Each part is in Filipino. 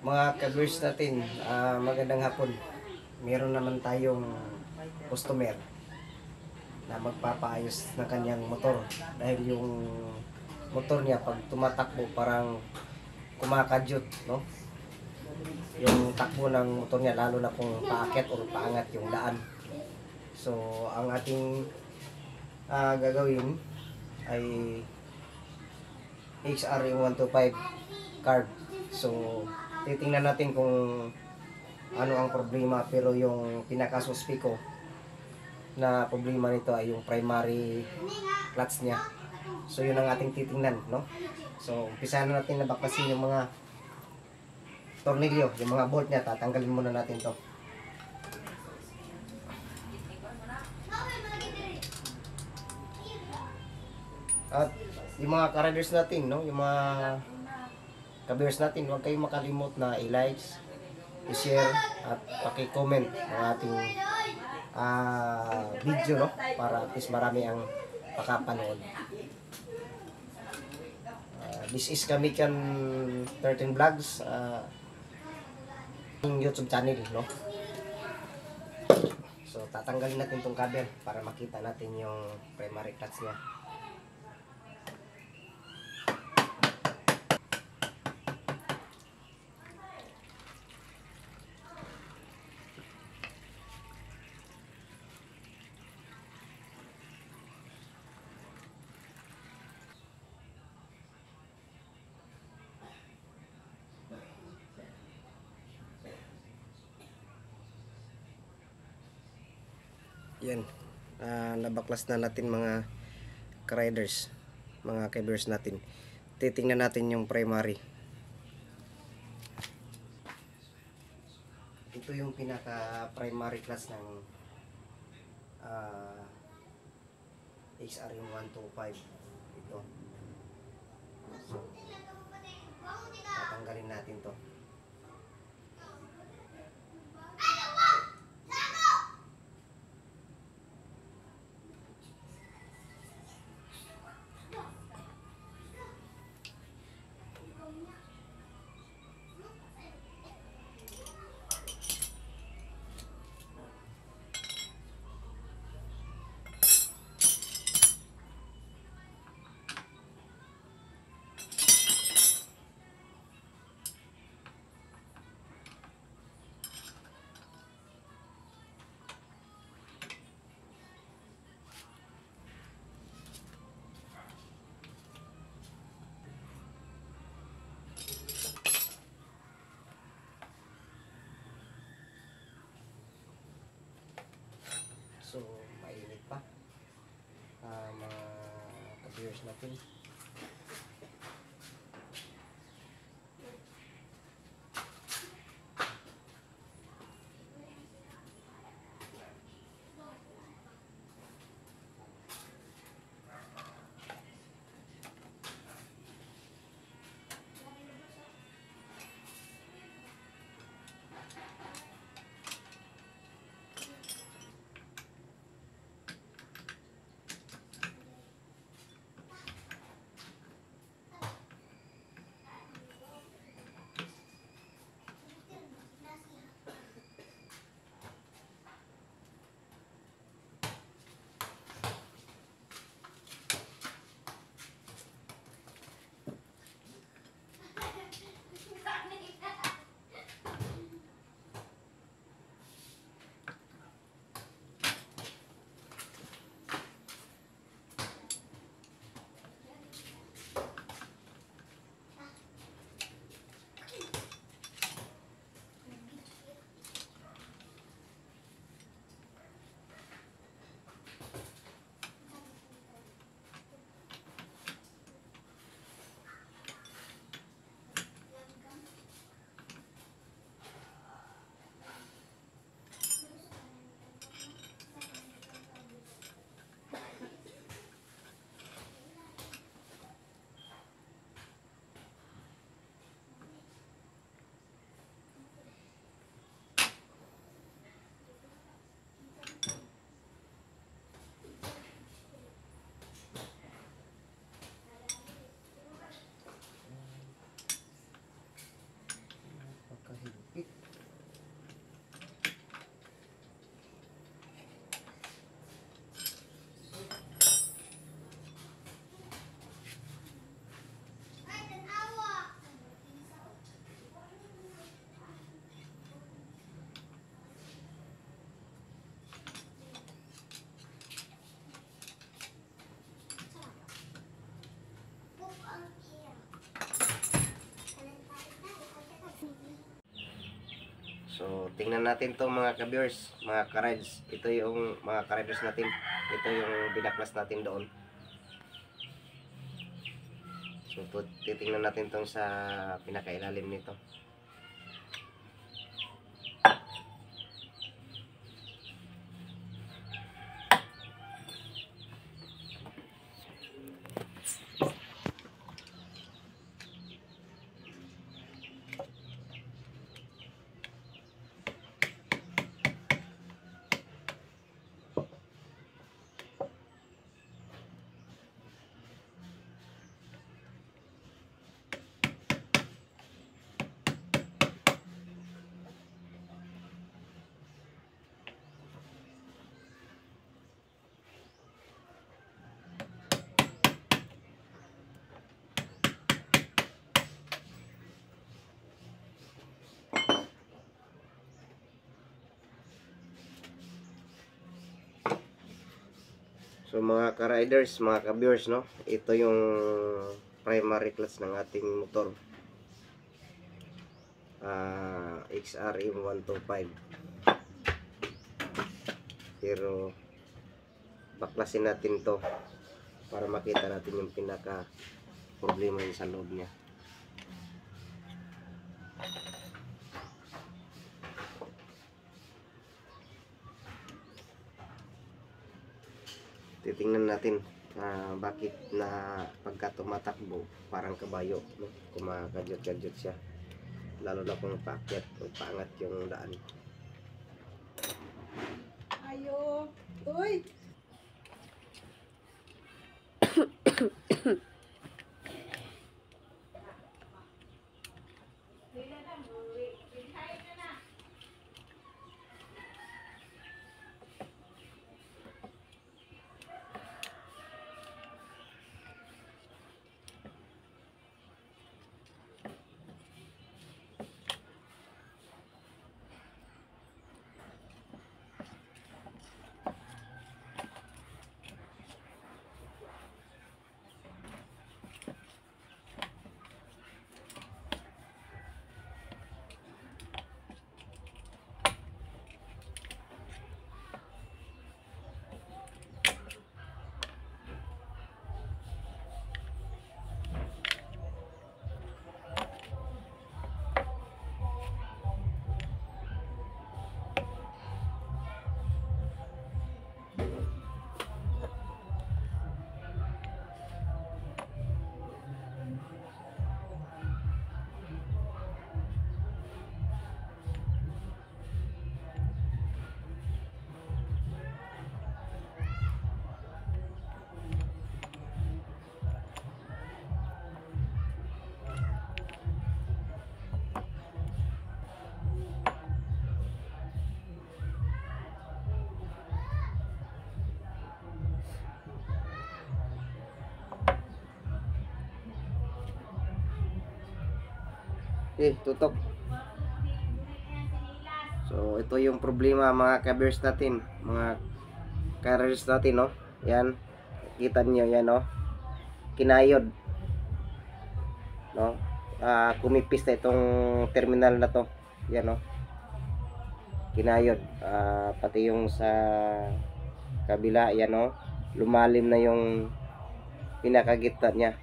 Mga ka-viewers natin, magandang hapon. Meron naman tayong customer na magpapaayos ng kanyang motor. Dahil yung motor niya pag tumatakbo parang kumakadyot, no? Yung takbo ng motor niya lalo na kung paakyat o paangat yung daan. So, ang ating gagawin ay XR125 card. So, titingnan natin kung ano ang problema, pero yung pinakasuspi ko na problema nito ay yung primary clutch niya. So, yun ang ating titingnan, no? So, umpisahan na natin na baklasin yung mga tornilyo, yung mga bolt niya. Tatanggalin muna natin to. At yung mga ka-riders natin, no? Yung mga ka-viewers natin, huwag kayong makalimot na i-like, i-share, at paki-comment ang ating video, no? Para at least marami ang makapanood. This is Kamikan 13 Vlogs, YouTube channel, no? So, tatanggalin natin itong cover para makita natin yung primary clutch niya. Yan, nabaklas na natin mga ka-riders, mga ka-viewers natin. Titingnan natin yung primary. Ito yung pinaka-primary class ng XR125. Ito. So, tatanggalin natin to. So, mainit pa mga ka-viewers natin. So, tingnan natin to mga ka-viewers, mga ka-rides. Ito yung mga ka-riders natin. Ito yung binaklas natin doon. So, titingnan natin tong sa pinakailalim nito. So mga ka-riders, mga ka-viewers, no? Ito yung primary clutch ng ating motor. XRM 125. Pero baklasin natin to para makita natin yung pinaka problema sa loob niya. Titingnan natin bakit na pagka tumatakbo parang kabayo, no? Kumakadyot-kadyot siya, lalo na kung paakyat o paangat yung daan. Ayo, uy. Tutok. So ito yung problema mga ka-viewers natin, mga ka-riders natin, no? Yan, kita niyo yan, no? Kinayod, no? Kumipis na itong terminal na to. Yan, no? Kinayod. Pati yung sa kabila, yan, no? Lumalim na yung pinakagitna niya.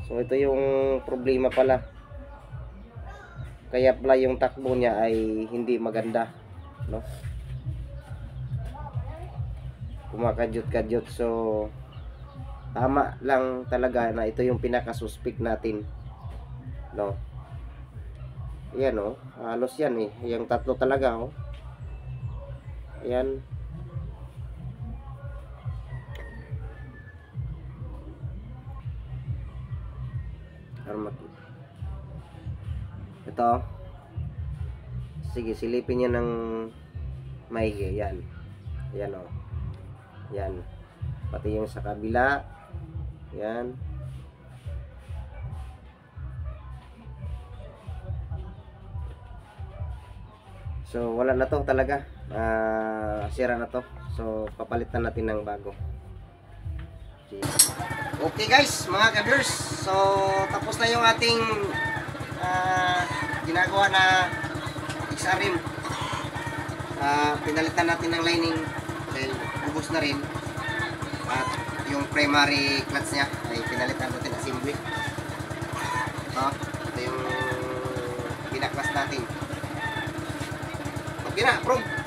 So ito yung problema pala. Kaya pala yung takbo niya ay hindi maganda, no? Kumakadyot-kadyot. So tama lang talaga na ito yung pinaka-suspect natin, no? Ayan, no? Halos yan, yung tatlo talaga, oh. Ayan. Ito, sige, silipin niya ng maigi. Yan, yan, o. Yan, pati yung sa kabila. Yan. So wala na to talaga, sira na to. So papalitan natin ng bago. Okay guys, mga ka-viewers, so tapos na yung ating ginagawa na XRM. Pinalitan natin ng lining dahil ubos na rin. At yung primary clutch niya ay pinalitan natin assembly. Ito yung pinaklas natin. Okay na, approve.